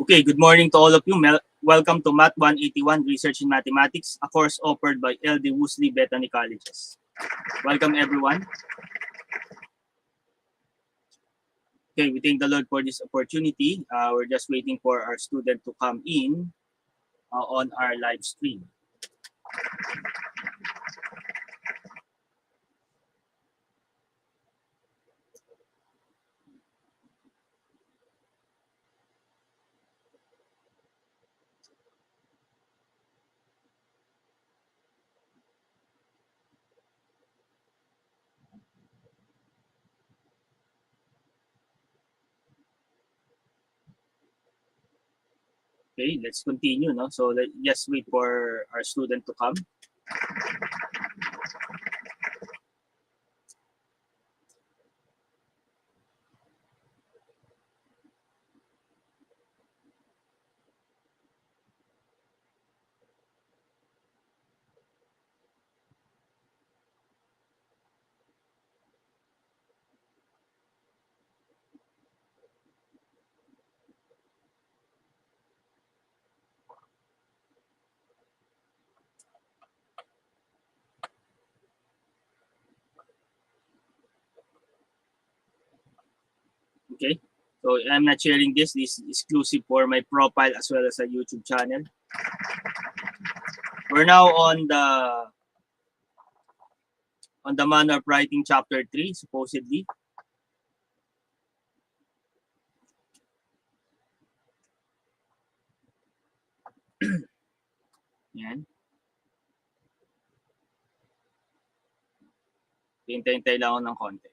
Okay, good morning to all of you. Welcome to MAT181 Research in Mathematics, a course offered by LD Woosley Bethany Colleges. Welcome everyone. Okay, we thank the Lord for this opportunity. We're just waiting for our student to come in on our live stream. Okay, let's continue. No? So let's just wait for our student to come. Okay, so I'm not sharing this. This is exclusive for my profile as well as a YouTube channel. We're now on the manner of writing chapter 3, supposedly. Yan. Hintay-hintay lang ako ng konti.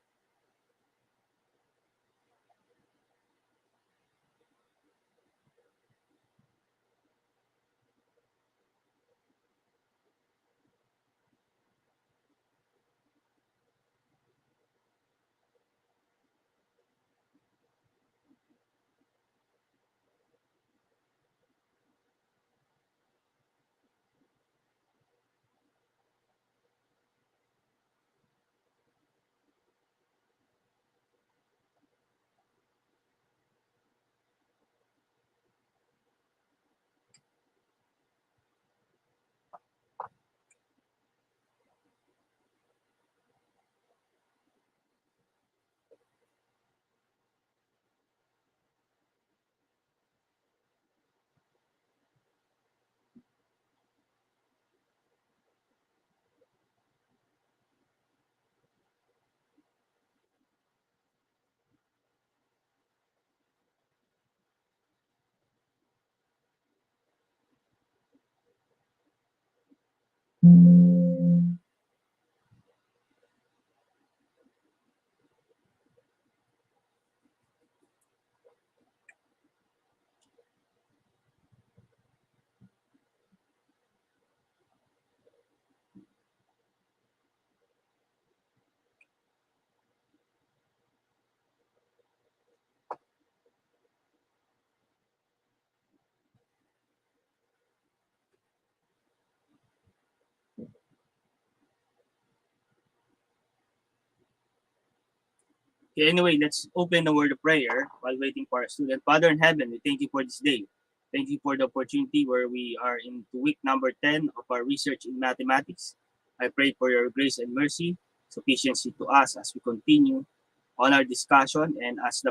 Okay, anyway, let's open the word of prayer while waiting for our student. Father in heaven, we thank you for this day. Thank you for the opportunity where we are into week number 10 of our research in mathematics. I pray for your grace and mercy, sufficiency to us as we continue on our discussion and as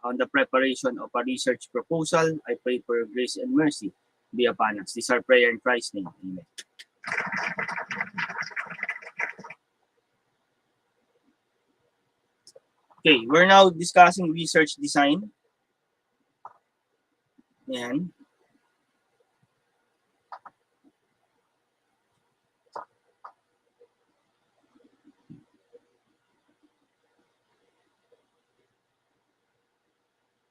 on the preparation of a research proposal. I pray for your grace and mercy be upon us. This is our prayer in Christ's name. Amen. Okay, we're now discussing research design. Ayan.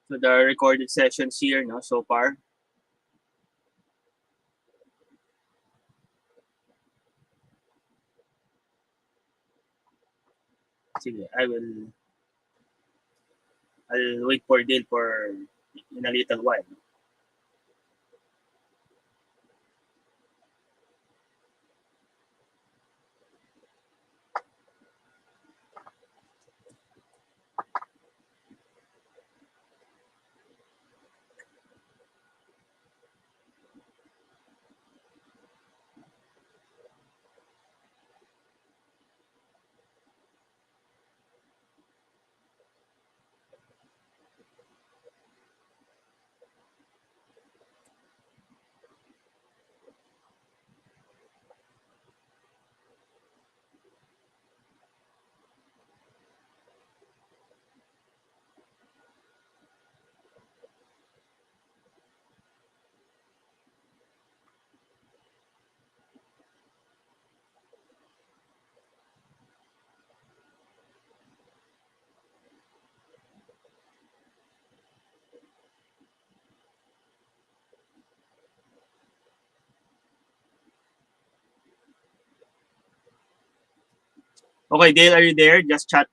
So the recorded sessions here, no, so far. Sige, I'll wait for Dale in a little while. Okay, Dale, are you there? Just chat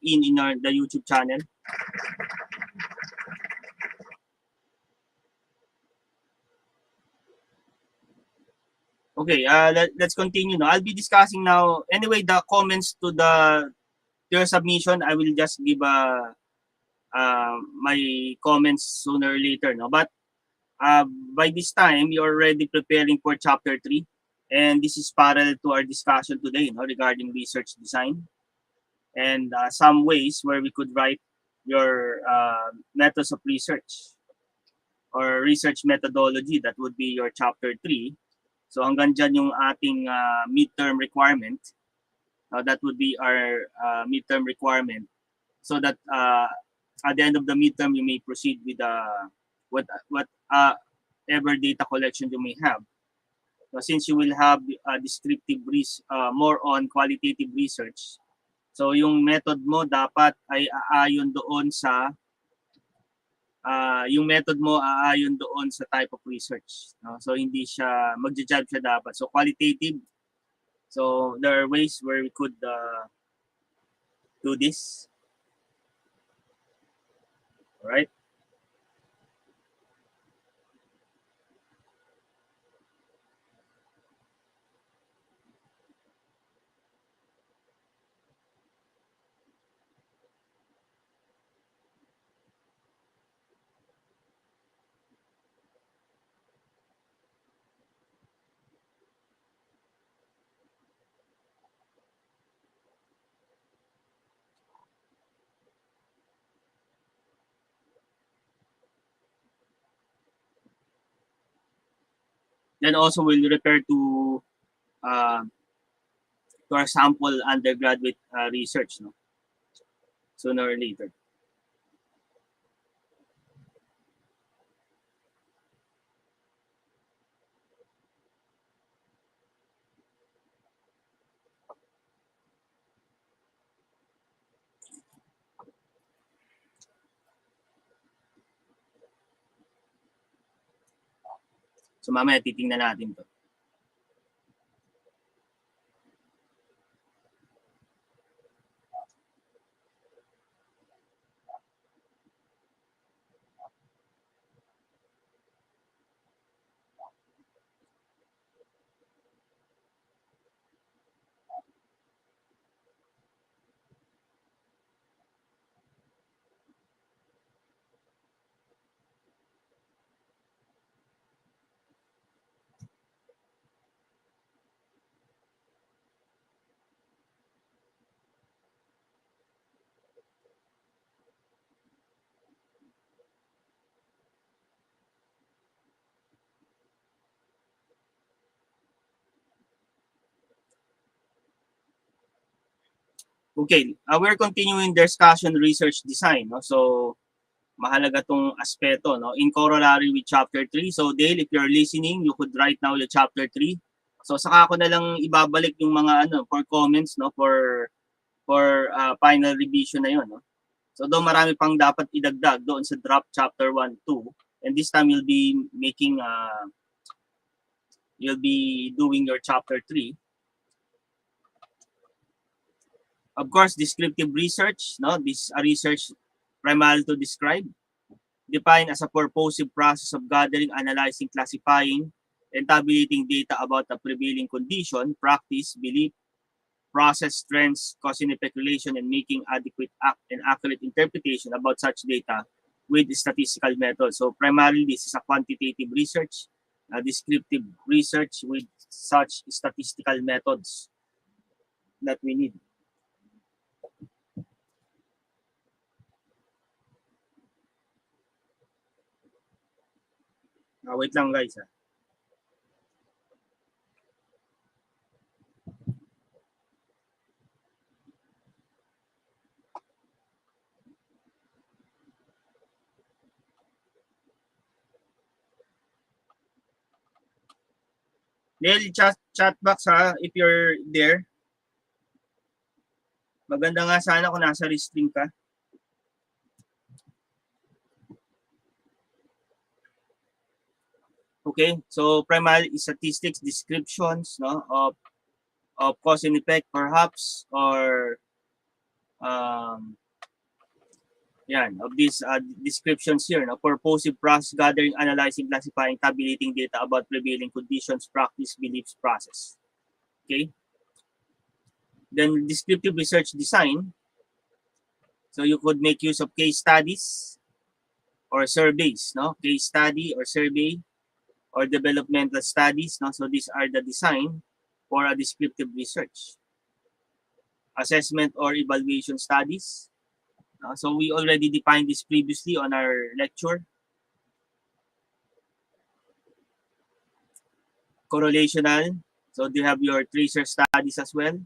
in the YouTube channel. Okay, let's continue now. I'll be discussing now. Anyway, the comments to your submission, I will just give my comments sooner or later. No, but by this time, you're already preparing for chapter 3, and this is parallel to our discussion today, no, regarding research design and some ways where we could write your methods of research or research methodology. That would be your chapter 3. So hanggang dyan yung ating midterm requirement. That would be our midterm requirement. So that at the end of the midterm, you may proceed with what ever data collection you may have. So since you will have descriptive more on qualitative research, so yung method mo dapat ay aayon doon sa sa type of research. No? So hindi siya magja-judge siya dapat. So qualitative. So there are ways where we could do this. All right. Then also we'll refer to our sample undergraduate research, no? Sooner or later. So mamaya titingnan natin to. Okay, we're continuing discussion research design, no? So mahalaga tong aspeto, no? In corollary with chapter 3. So Dale, if you're listening, you could write now your chapter 3. So saka ko na lang ibabalik yung mga for comments, no, for final revision na 'yon, no. So doon marami pang dapat idagdag doon sa draft chapter 1, 2. And this time you'll be doing your chapter 3. Of course, descriptive research, no? This is a research primarily to describe, defined as a purposive process of gathering, analyzing, classifying, and tabulating data about the prevailing condition, practice, belief, process, trends, cause and effect relation, and making adequate and accurate interpretation about such data with statistical methods. So primarily, this is a quantitative research, a descriptive research with such statistical methods that we need. Wait lang guys. Neil, chat box ha, if you're there. Maganda nga sana kung nasa restream ka. Okay, so primarily statistics descriptions, no, of cause and effect perhaps, or of these descriptions here, no? Purposive process, gathering, analyzing, classifying, tabulating data about prevailing conditions, practice, beliefs, process. Okay. Then descriptive research design. So you could make use of case studies or surveys, no? Case study or survey or developmental studies, no? So these are the design for a descriptive research. Assessment or evaluation studies. So we already defined this previously on our lecture. Correlational. So they have your tracer studies as well.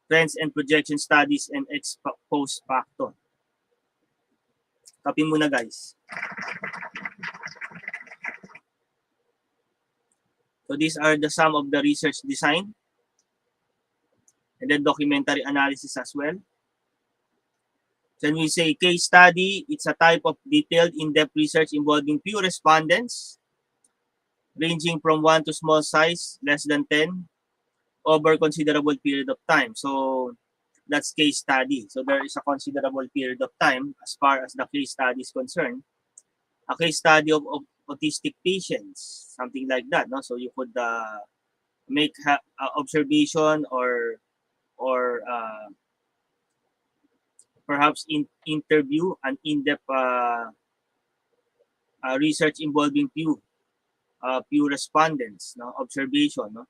Trends and projection studies and ex post facto. Copy muna guys. So these are the sum of the research design. And then documentary analysis as well. So when we say case study, it's a type of detailed in-depth research involving few respondents, ranging from 1 to small size, less than 10, over considerable period of time. So that's case study. So there is a considerable period of time as far as the case study is concerned. A case study of autistic patients, something like that. No? So you could make observation or perhaps interview an in-depth research involving few respondents, no? Observation. No?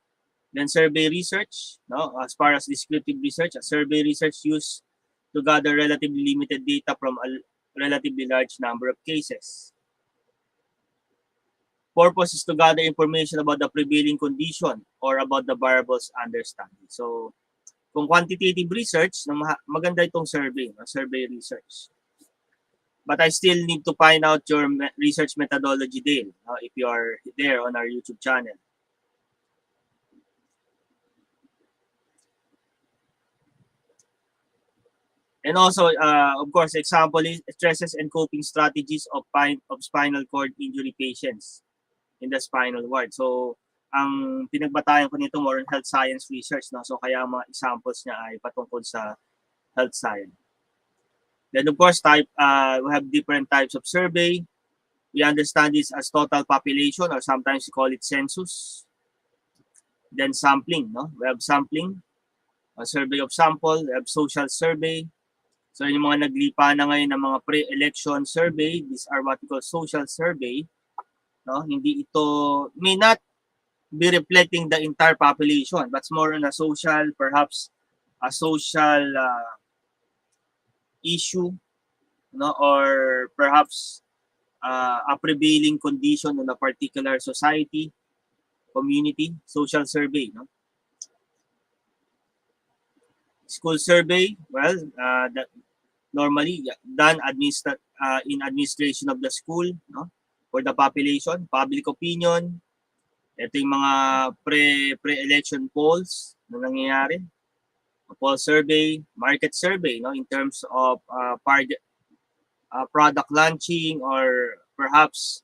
Then survey research, no? As far as descriptive research, a survey research used to gather relatively limited data from a relatively large number of cases. Purpose is to gather information about the prevailing condition or about the variables under study. So, kung quantitative research, maganda itong survey, no? Survey research. But I still need to find out your research methodology, Dale, if you are there on our YouTube channel. And also, of course, example is stresses and coping strategies of spinal cord injury patients in the spinal ward. So, ang pinagbatayan ko nito more on health science research, no? So, kaya mga examples niya ay patungkol sa health science. Then, of course, we have different types of survey. We understand this as total population, or sometimes we call it census. Then sampling, no? We have sampling, a survey of sample. We have social survey. So yung mga naglipa na ngayon ng mga pre-election survey, these are what we call social survey. No? Hindi ito, may not be reflecting the entire population, but it's more on a social, perhaps a social issue, no? Or perhaps a prevailing condition in a particular society, community, social survey. No? School survey, well, that normally done in administration of the school, no? For the population, public opinion. Ito yung mga pre-election polls na nangyayari. Poll survey, market survey, no? In terms of product launching, or perhaps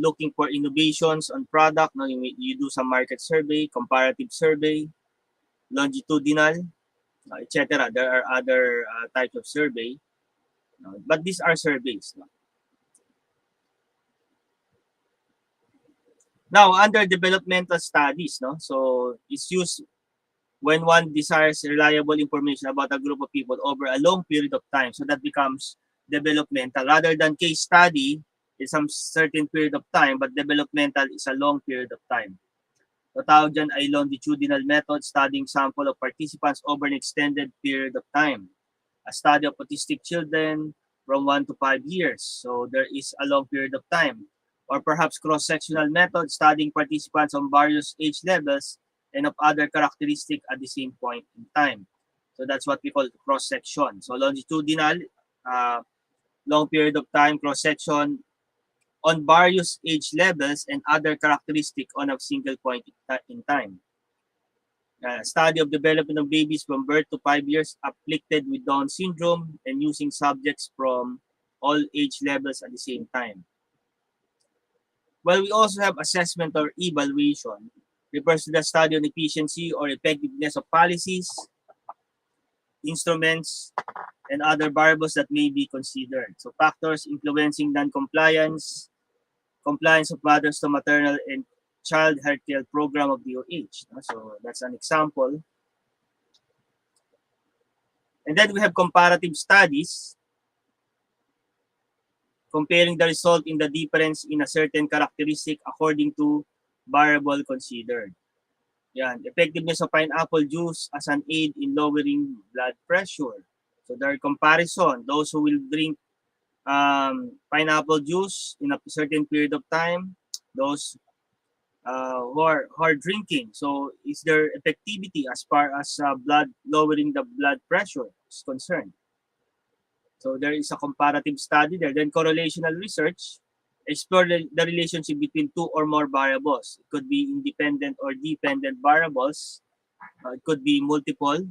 looking for innovations on product, no? You do some market survey, comparative survey, longitudinal, etc. There are other types of survey, but these are surveys. No? Now, under developmental studies, no, so it's used when one desires reliable information about a group of people over a long period of time. So that becomes developmental, rather than case study in some certain period of time, but developmental is a long period of time. So tawag dyan ay longitudinal method, studying sample of participants over an extended period of time. A study of autistic children from 1 to 5 years. So there is a long period of time. Or perhaps cross-sectional method, studying participants on various age levels and of other characteristics at the same point in time. So that's what we call cross-section. So longitudinal, long period of time, cross-section on various age levels and other characteristics on a single point in time. Study of development of babies from birth to 5 years afflicted with Down syndrome and using subjects from all age levels at the same time. Well, we also have assessment or evaluation. refers to the study on efficiency or effectiveness of policies, instruments, and other variables that may be considered. So factors influencing non-compliance, compliance of mothers to maternal and child healthcare program of DOH. So that's an example. And then we have comparative studies, comparing the result in the difference in a certain characteristic according to variable considered. Yan, effectiveness of pineapple juice as an aid in lowering blood pressure. So there are comparison. Those who will drink pineapple juice in a certain period of time, those who are drinking. So is there effectivity as far as blood lowering the blood pressure is concerned? So there is a comparative study there. Then correlational research, explore the relationship between two or more variables. It could be independent or dependent variables. It could be multiple.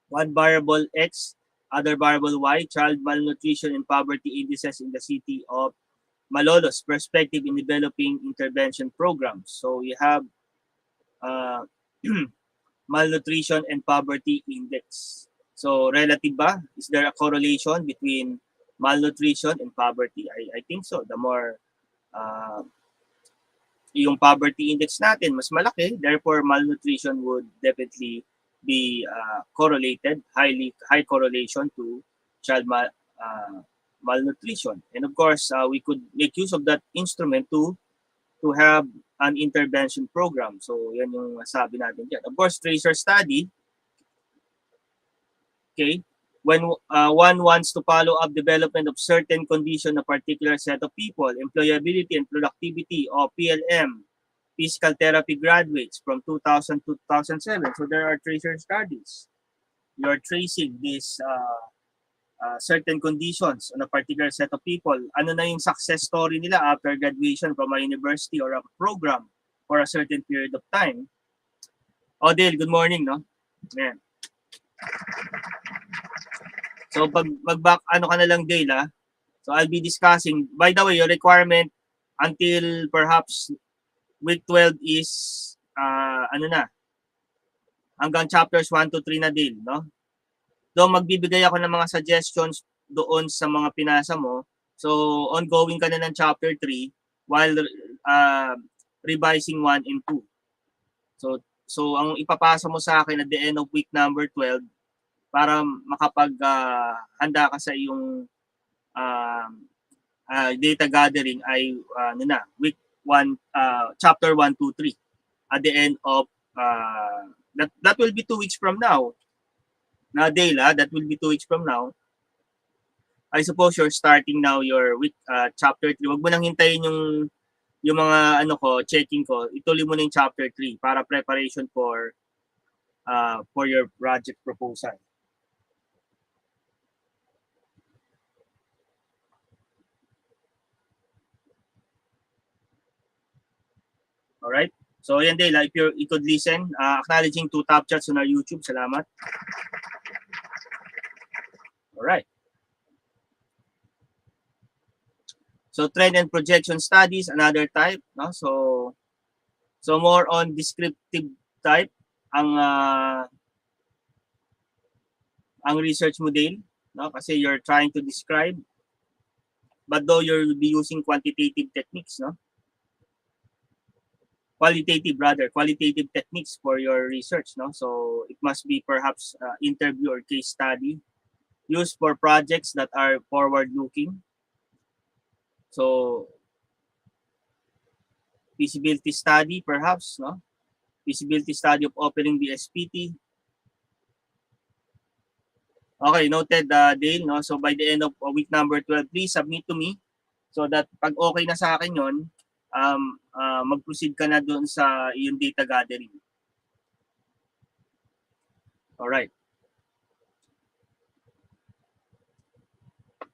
One variable X, other variable Y, child malnutrition and poverty indices in the city of Malolos, perspective in developing intervention programs. So you have uh, malnutrition and poverty index. So relative ba? Is there a correlation between malnutrition and poverty? I think so. The more yung poverty index natin mas malaki, therefore malnutrition would definitely be correlated, high correlation to child malnutrition. And of course, we could make use of that instrument to have an intervention program. So yan yung sabi natin dyan. Of course, tracer study, okay, when one wants to follow up development of certain condition, a particular set of people, employability and productivity of PLM, physical therapy graduates from 2000 to 2007. So there are tracer studies. You're tracing these certain conditions on a particular set of people. Ano na yung success story nila after graduation from a university or a program for a certain period of time. Dale, good morning, no? Yan. So pag mag-back ano ka na lang Dale, So I'll be discussing, by the way, your requirement until perhaps week 12 is ano na, hanggang chapters 1 to 3 na Dale, no? Doon magbibigay ako ng mga suggestions doon sa mga pinasa mo. So ongoing ka na ng chapter 3 while revising 1 and 2. So ang ipapasa mo sa akin at the end of week number 12 para makapag handa ka sa iyong data gathering ay week 1 chapter 1 2 3 at the end of that will be 2 weeks from now. Na Dale, that will be 2 weeks from now. I suppose you're starting now your week chapter 3. Wag mo nang hintayin yung mga checking ko. Ituloy mo na yung chapter 3 para preparation for your project proposal. Alright? So yan Dale, if you could listen, acknowledging 2 top chats on our YouTube. Salamat. Alright. So trend and projection studies, another type, no? So more on descriptive type ang research mo Dale, no? Kasi you're trying to describe, but though you'll be using quantitative techniques, no? Qualitative techniques for your research, no? So it must be perhaps interview or case study used for projects that are forward-looking. So feasibility study perhaps, no? Feasibility study of opening the SPT. Okay, noted Dale, no? So by the end of week number 12, please submit to me so that pag okay na sa akin yon, mag-proceed ka na doon sa yung data gathering. Alright.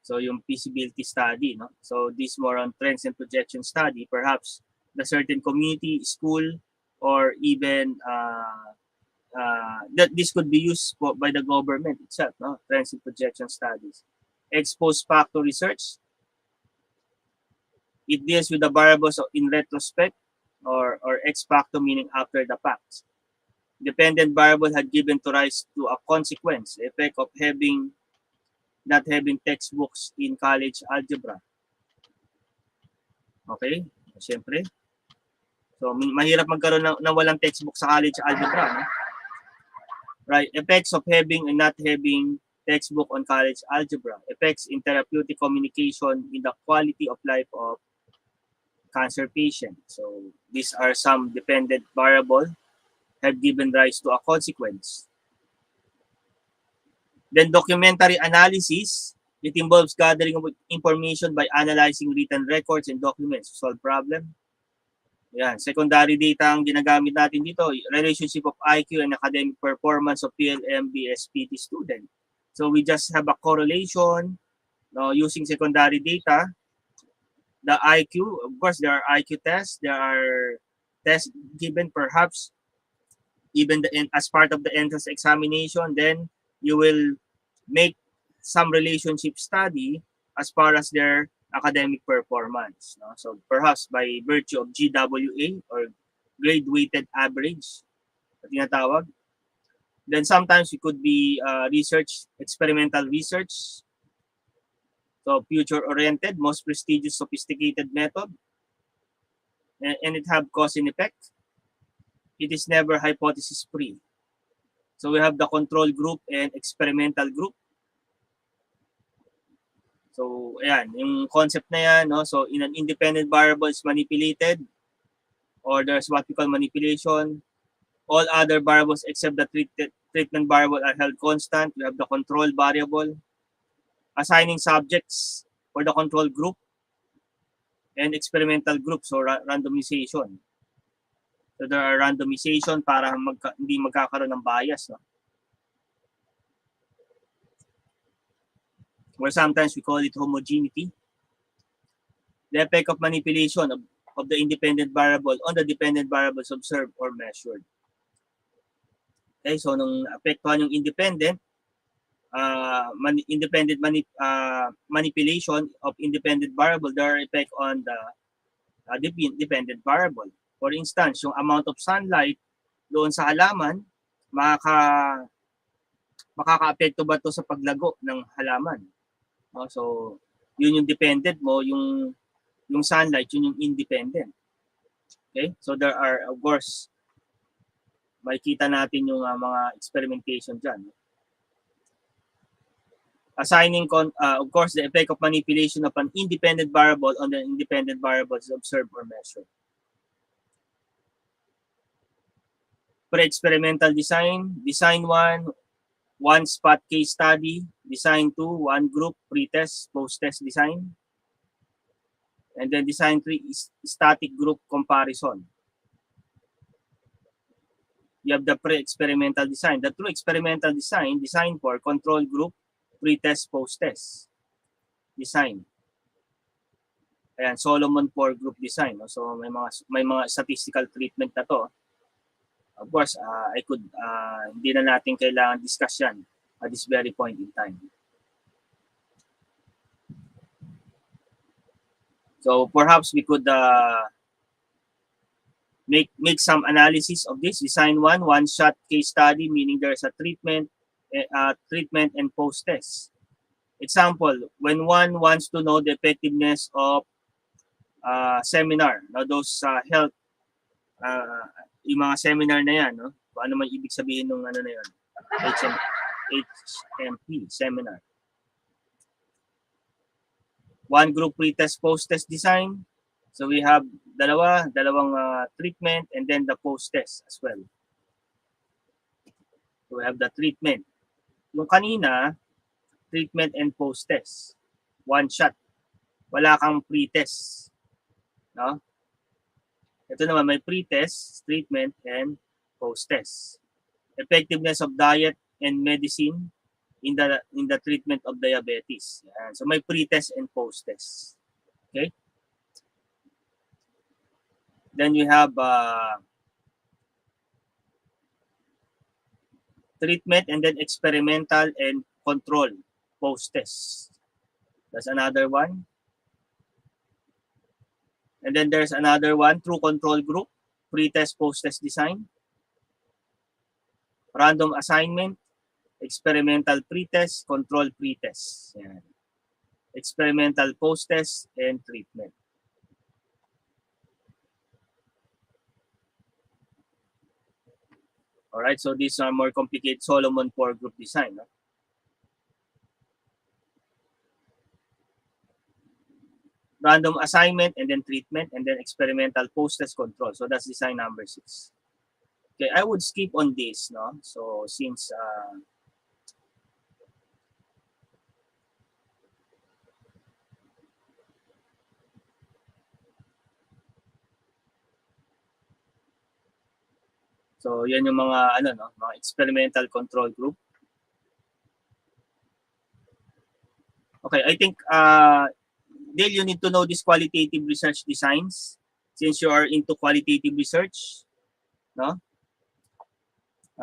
So yung feasibility study, no? So this more on trends and projection study, perhaps the certain community, school, or even that this could be used by the government itself, no? Trends and projection studies. Ex post facto research. It deals with the variables in retrospect. or ex facto, meaning after the fact. Dependent variable had given to rise to a consequence, the effect of not having textbooks in college algebra. Okay? Siyempre. So, mahirap magkaroon ng walang textbook sa college algebra. No? Right? Effects of having and not having textbook on college algebra. Effects in therapeutic communication in the quality of life of cancer patient. So, these are some dependent variable have given rise to a consequence. Then documentary analysis, it involves gathering of information by analyzing written records and documents to solve problem. Yan, secondary data ang ginagamit natin dito, relationship of IQ and academic performance of PLM BSPT student. So we just have a correlation using secondary data. The IQ, of course, there are IQ tests, there are tests given perhaps even as part of the entrance examination. Then you will make some relationship study as far as their academic performance. No? So perhaps by virtue of GWA or grade weighted average, tinatawag. Then sometimes it could be research, experimental research. So future-oriented, most prestigious, sophisticated method. And it have cause and effect. It is never hypothesis-free. So we have the control group and experimental group. So ayan, yung concept na yan, no? So in an independent variable is manipulated, or there's what we call manipulation. All other variables except the treatment variable are held constant. We have the control variable. Assigning subjects for the control group and experimental group, so randomization. So there are randomization para hindi magkakaroon ng bias. No? Or sometimes we call it homogeneity. The effect of manipulation of the independent variable on the dependent variables observed or measured. Okay, so nung apektuhan yung independent, manipulation of independent variable, there are effect on the dependent variable. For instance, yung amount of sunlight doon sa halaman, makaka-apekto ba to sa paglago ng halaman? So, yun yung dependent mo, yung sunlight, yun yung independent. Okay? So, there are, of course, makikita natin yung mga experimentation dyan. Assigning, of course, the effect of manipulation of an independent variable on the independent variables observed or measured. Pre-experimental design, design 1, one spot case study, design 2, one group, pre-test, post-test design. And then design 3 is static group comparison. You have the pre-experimental design. The true experimental design, design 4, control group, pre-test, post-test design. Ayan, Solomon 4 group design. No? So may mga statistical treatment na to. Of course, hindi na natin kailangan discuss yan at this very point in time. So perhaps we could make some analysis of this. Design 1, one-shot case study, meaning there's a treatment and post-test. Example, when one wants to know the effectiveness of seminar, now those health, yung mga seminar na yan, no? Kung ano man ibig sabihin ng ano na yan, HMP, seminar. One group pre-test, post-test design. So we have dalawang treatment and then the post-test as well. So we have the treatment. Yung kanina, treatment and post-test. One shot. Wala kang pre-test. No? Ito naman may pre-test, treatment, and post-test. Effectiveness of diet and medicine in the treatment of diabetes. Yan. So may pre-test and post-test. Okay? Then we have treatment and then experimental and control post-test. That's another one. And then there's another one, true control group. pre-test, post-test design, random assignment, experimental pre-test, control pre-test. Yan. Experimental post-test, and treatment. Alright, so these are more complicated Solomon 4 group design. No? Random assignment, and then treatment, and then experimental post-test control. So that's design number 6. Okay, I would skip on this, no? So since so yan yung mga ano no, mga experimental control group. Okay, I think Dale, you need to know these qualitative research designs since you are into qualitative research, no?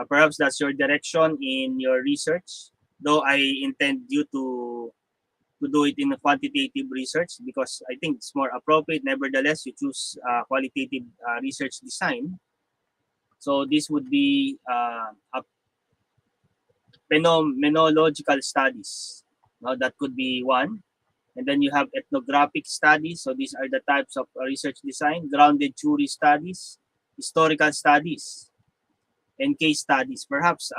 Perhaps that's your direction in your research, though I intend you to do it in a quantitative research because I think it's more appropriate. Nevertheless, you choose qualitative research design. So this would be a phenomenological studies. No, that could be one. And then you have ethnographic studies. So these are the types of research design. Grounded theory studies, historical studies, and case studies. Perhaps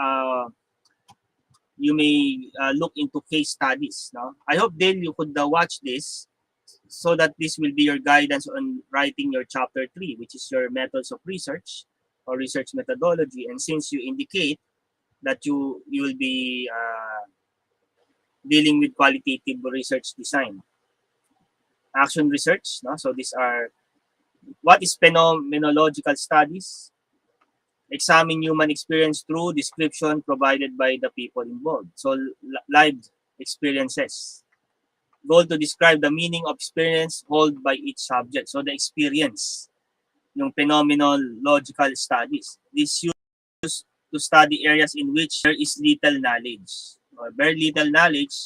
you may look into case studies. No? I hope, Dale, you could watch this so that this will be your guidance on writing your chapter 3, which is your methods of research or research methodology. And since you indicate that you will be dealing with qualitative research design. Action research, no? So these are, what is phenomenological studies? Examine human experience through description provided by the people involved. So lived experiences. Goal to describe the meaning of experience held by each subject. So the experience, yung phenomenological studies. This used to study areas in which there is little knowledge. Or very little knowledge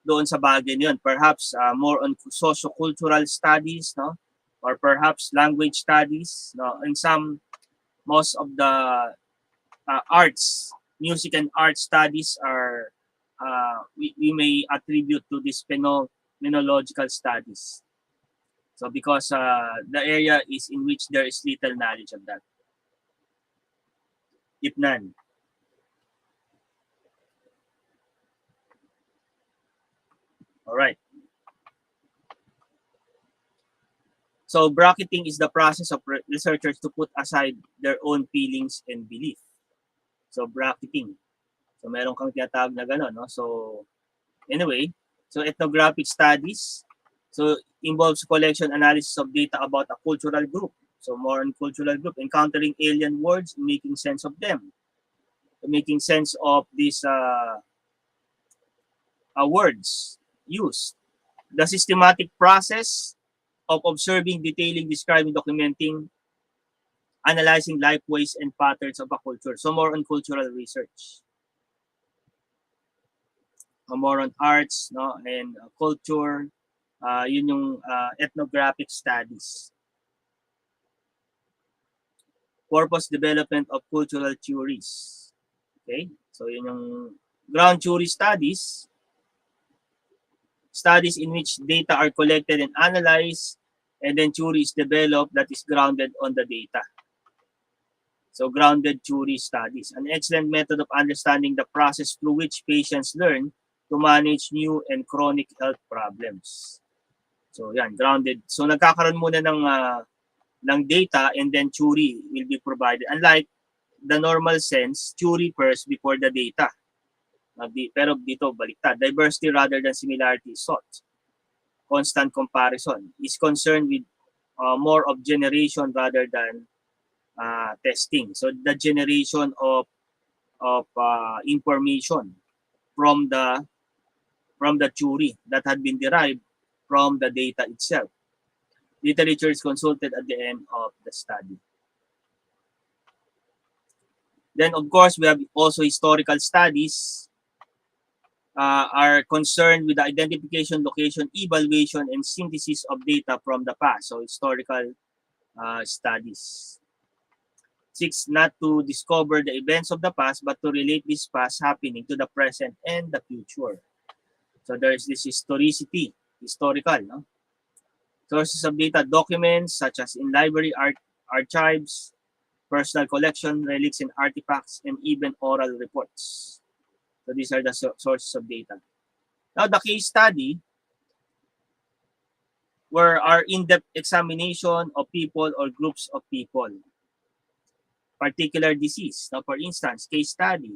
doon sa bagay niyon. Perhaps more on socio-cultural studies, no? Or perhaps language studies, no? And most of the arts, music and art studies are we may attribute to this phenomenological studies. So because the area is in which there is little knowledge of that, if none. All right. So bracketing is the process of researchers to put aside their own feelings and belief. So bracketing. So meron kang tinatawag na gano'n, no? So anyway, so ethnographic studies, so involves collection analysis of data about a cultural group. So more on cultural group, encountering alien words, making sense of them, making sense of these words used. The systematic process of observing, detailing, describing, documenting, analyzing life ways and patterns of a culture. So more on cultural research. More on arts, no, and culture. Yun yung ethnographic studies. Purpose development of cultural theories. Okay? So yun yung ground theory studies. Studies in which data are collected and analyzed, and then theory is developed that is grounded on the data. So grounded theory studies, an excellent method of understanding the process through which patients learn to manage new and chronic health problems. So yan, grounded. So nagkakaroon muna ng data and then theory will be provided. Unlike the normal sense, theory first before the data. Pero dito baliktad. Diversity rather than similarity is sought. Constant comparison is concerned with more of generation rather than testing. So the generation of information from the theory that had been derived from the data itself. Literature is consulted at the end of the study. Then of course we have also historical studies are concerned with the identification, location, evaluation, and synthesis of data from the past. So historical studies. 6, not to discover the events of the past, but to relate this past happening to the present and the future. So there is this historicity, historical, no? Sources of data, documents such as in library archives, personal collection, relics and artifacts, and even oral reports. So these are the sources of data. Now the case study were our in-depth examination of people or groups of people. Particular disease. Now, for instance, case study.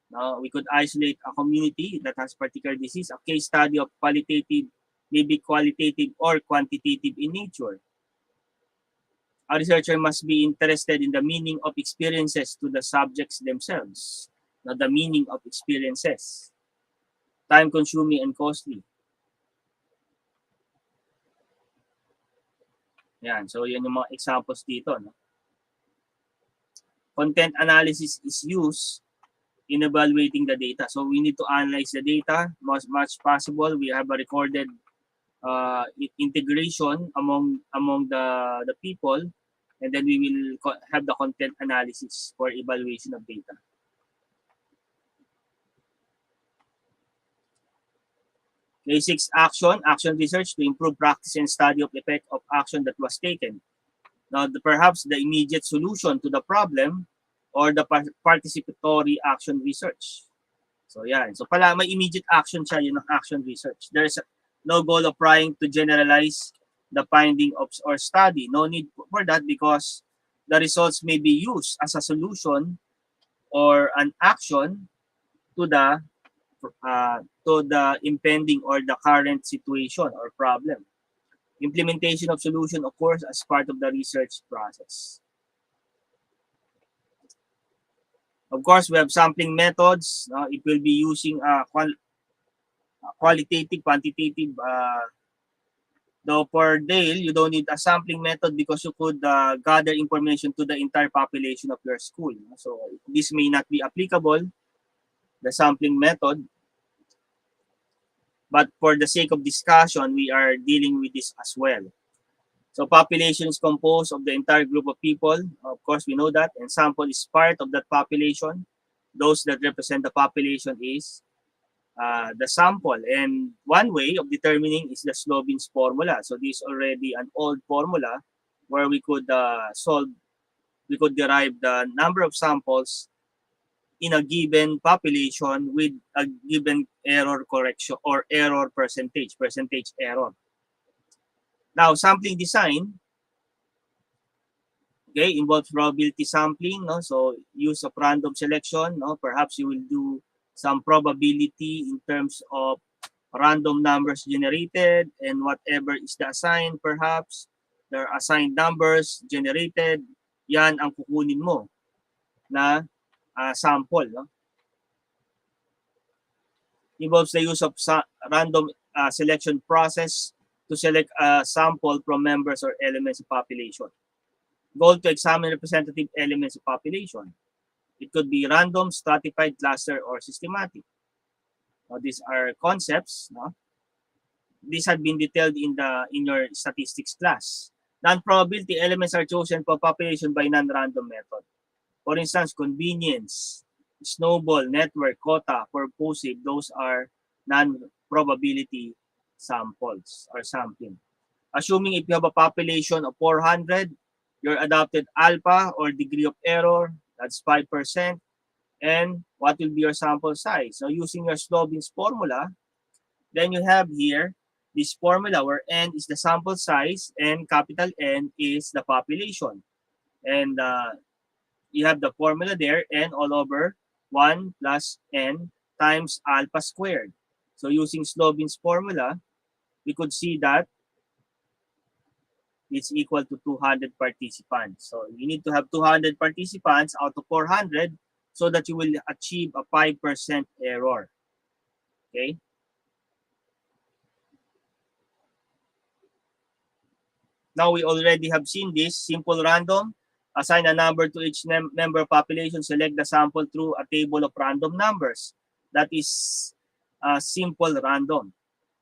Now, we could isolate a community that has particular disease. A case study of qualitative, maybe qualitative or quantitative in nature. A researcher must be interested in the meaning of experiences to the subjects themselves. Now, the meaning of experiences. Time-consuming and costly. Yan. So, yan yung mga examples dito. No? Content analysis is used in evaluating the data. So we need to analyze the data much possible. We have a recorded integration among the people, and then we will have the content analysis for evaluation of data. Okay, 6, action research to improve practice and study of effect of action that was taken. Now, perhaps the immediate solution to the problem or the participatory action research. So, yan. So, pala may immediate action siya, yun ang action research. There's no goal of trying to generalize the finding of or study. No need for that because the results may be used as a solution or an action to the impending or the current situation or problem. Implementation of solution occurs as part of the research process. Of course, we have sampling methods. It will be using qualitative, quantitative. Though for Dale, you don't need a sampling method because you could gather information to the entire population of your school. So this may not be applicable, the sampling method. But for the sake of discussion, we are dealing with this as well. So population is composed of the entire group of people. Of course, we know that. And sample is part of that population. Those that represent the population is the sample. And one way of determining is the Slovin's formula. So this is already an old formula where we could derive the number of samples in a given population with a given error correction or error percentage error. Now, sampling design, okay, involves probability sampling, no? So use of random selection, no? Perhaps you will do some probability in terms of random numbers generated and whatever is the assigned, perhaps there are assigned numbers generated, yan ang kukunin mo na sample, no? Involves the use of random selection process to select a sample from members or elements of population. Goal to examine representative elements of population. It could be random, stratified, cluster, or systematic. Now, these are concepts. No? These have been detailed in your statistics class. Non-probability elements are chosen for population by non-random method. For instance, convenience, snowball, network, quota, purposive, those are non-probability samples or sampling. Assuming if you have a population of 400, your adopted alpha or degree of error, that's 5%. And what will be your sample size? So using your Slovin's formula, then you have here this formula where n is the sample size and capital N is the population. And you have the formula there, n all over 1 plus n times alpha squared. So using Slovin's formula, we could see that it's equal to 200 participants. So you need to have 200 participants out of 400 so that you will achieve a 5% error. Okay? Now we already have seen this. Simple random. Assign a number to each member population. Select the sample through a table of random numbers. That is simple random.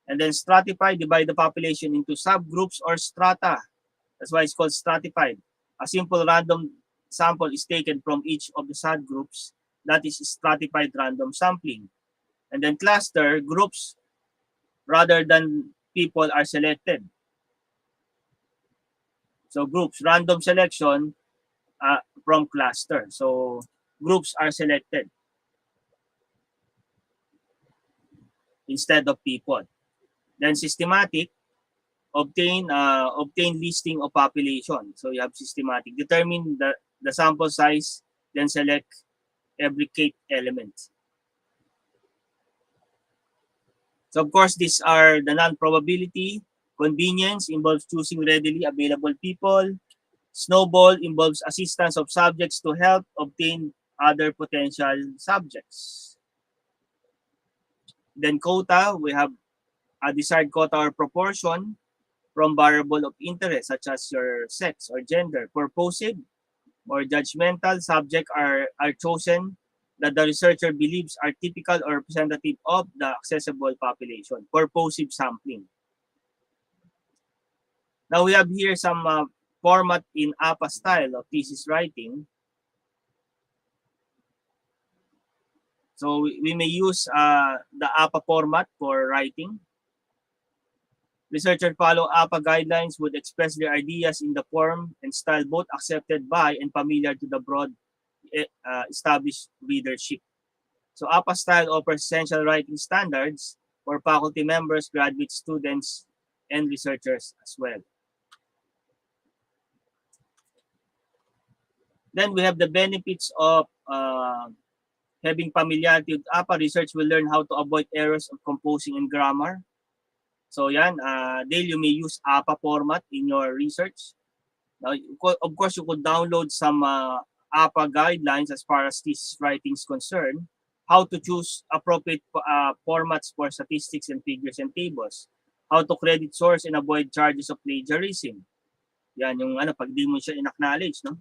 And then stratify, divide the population into subgroups or strata. That's why it's called stratified. A simple random sample is taken from each of the subgroups. That is stratified random sampling. And then cluster groups rather than people are selected. So groups, random selection from cluster. So groups are selected instead of people. Then systematic, obtain listing of population. So you have systematic. Determine the sample size, then select every K element. So of course, these are the non-probability. Convenience involves choosing readily available people. Snowball involves assistance of subjects to help obtain other potential subjects. Then quota, we have a desired quota or proportion from variable of interest such as your sex or gender. Purposive or judgmental subjects are chosen that the researcher believes are typical or representative of the accessible population. Purposive sampling. Now we have here some format in APA style of thesis writing. So we may use the APA format for writing. Researchers follow APA guidelines would express their ideas in the form and style both accepted by and familiar to the broad established readership. So APA style offers essential writing standards for faculty members, graduate students, and researchers as well. Then we have the benefits of having familiarity with APA. Research will learn how to avoid errors of composing and grammar. So yan, Dale, you may use APA format in your research. Now, of course, you could download some APA guidelines as far as this writing is concerned. How to choose appropriate formats for statistics and figures and tables. How to credit source and avoid charges of plagiarism. Yan yung pag di mo siya in-acknowledge, no?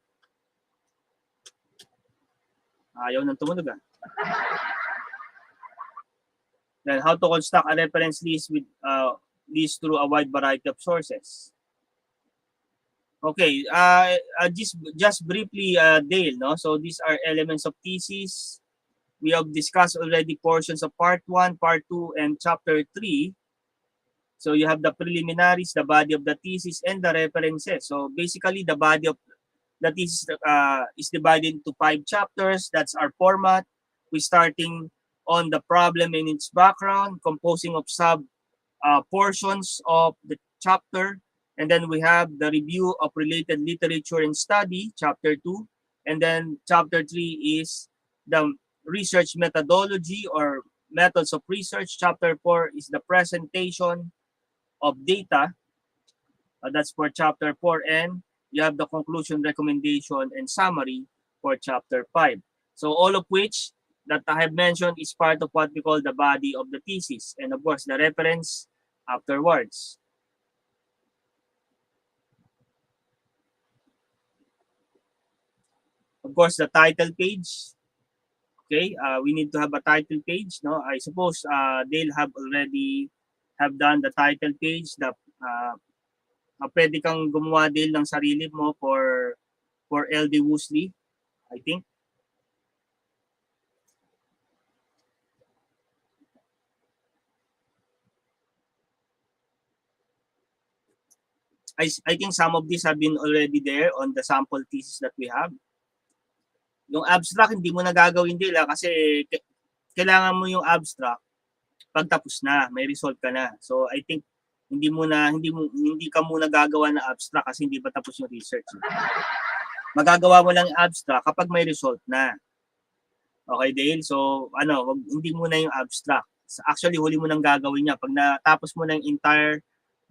Ayaw nang tumunog Then how to construct a reference list with list through a wide variety of sources. Okay, just briefly, Dale, no? So these are elements of thesis. We have discussed already portions of part 1, part 2, and chapter 3. So you have the preliminaries, the body of the thesis, and the references. So basically, the body of the thesis is divided into 5 chapters. That's our format. We're starting on the problem and its background, composing of sub portions of the chapter. And then we have the review of related literature and study, chapter 2. And then chapter 3 is the research methodology or methods of research. Chapter 4 is the presentation of data. That's for chapter 4. And you have the conclusion, recommendation, and summary for chapter 5. So all of which that I have mentioned is part of what we call the body of the thesis. And of course, the reference afterwards. Of course, the title page. Okay, we need to have a title page. No, I suppose they'll have already have done the title page. The pwede kang gumawa din ng sarili mo for LD Woosley, I think. I think some of these have been already there on the sample thesis that we have. Yung abstract, hindi mo na gagawin nila kasi kailangan mo yung abstract pag tapos na, may result ka na. So I think hindi ka muna gagawa ng abstract kasi hindi pa tapos yung research. Magagawa mo lang yung abstract kapag may result na. Okay, Dale? So hindi muna yung abstract. Actually, huli mo nang gagawin niya. Pag natapos mo na yung entire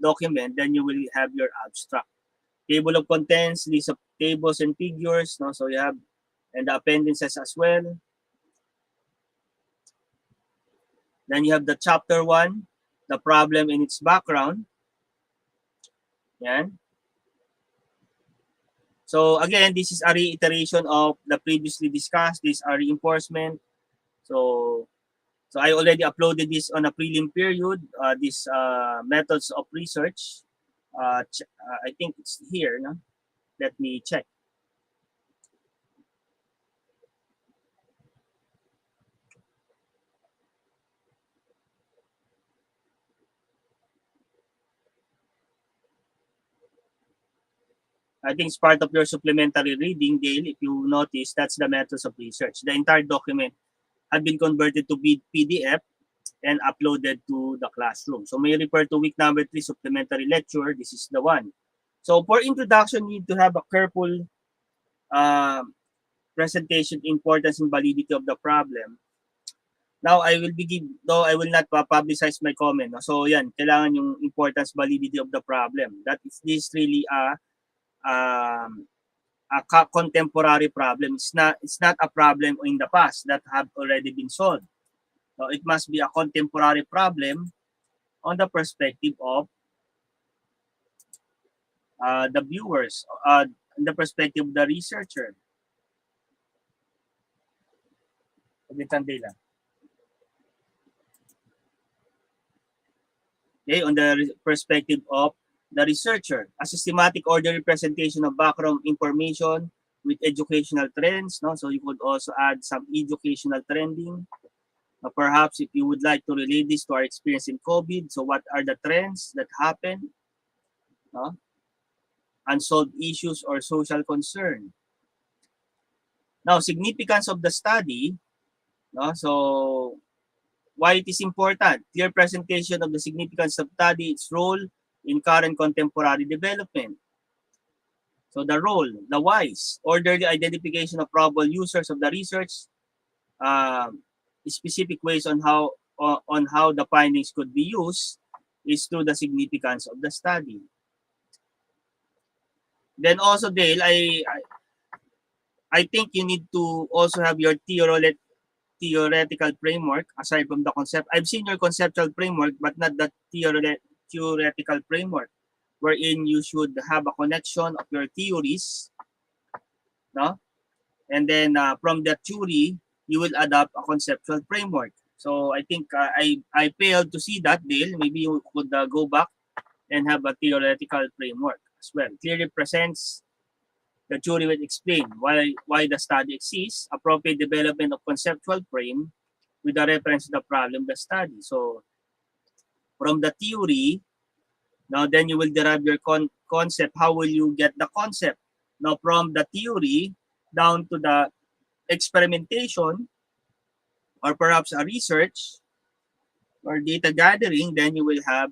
document, then you will have your abstract. Table of contents, list of tables and figures, no? So you have, and the appendices as well. Then you have the chapter 1, the problem and its background. Yan. So again, this is a reiteration of the previously discussed. These are reinforcement. So I already uploaded this on a prelim period, these methods of research. I think it's here. No? Let me check. I think it's part of your supplementary reading, Dale. If you notice, that's the methods of research. The entire document had been converted to PDF and uploaded to the classroom. So may refer to week number 3 supplementary lecture. This is the one. So for introduction, you need to have a careful presentation, importance and validity of the problem. Now, I will begin, though I will not publicize my comment. No? So yan, kailangan yung importance, validity of the problem. That is this really a contemporary problem. It's not a problem in the past that have already been solved. So it must be a contemporary problem on the perspective of the viewers, the perspective of the researcher. Okay, on the perspective of the researcher, a systematic order representation of background information with educational trends. No? So you could also add some educational trending. Perhaps if you would like to relate this to our experience in COVID, so what are the trends that happen? No? Unsolved issues or social concern. Now, significance of the study. No? So why it is important? Clear presentation of the significance of study, its role in current contemporary development. So the role, the whys, orderly identification of probable users of the research, specific ways on how the findings could be used is through the significance of the study. Then also, Dale, I think you need to also have your theoretical framework aside from the concept. I've seen your conceptual framework, but not the theoretical framework, wherein you should have a connection of your theories, no? And then from that theory, you will adopt a conceptual framework. So I think I failed to see that, Dale. Maybe you could go back and have a theoretical framework as well. Clearly presents the theory will explain why the study exists, appropriate development of conceptual frame with a reference to the problem the study. So from the theory, now then you will derive your concept. How will you get the concept? Now from the theory down to the experimentation or perhaps a research or data gathering, then you will have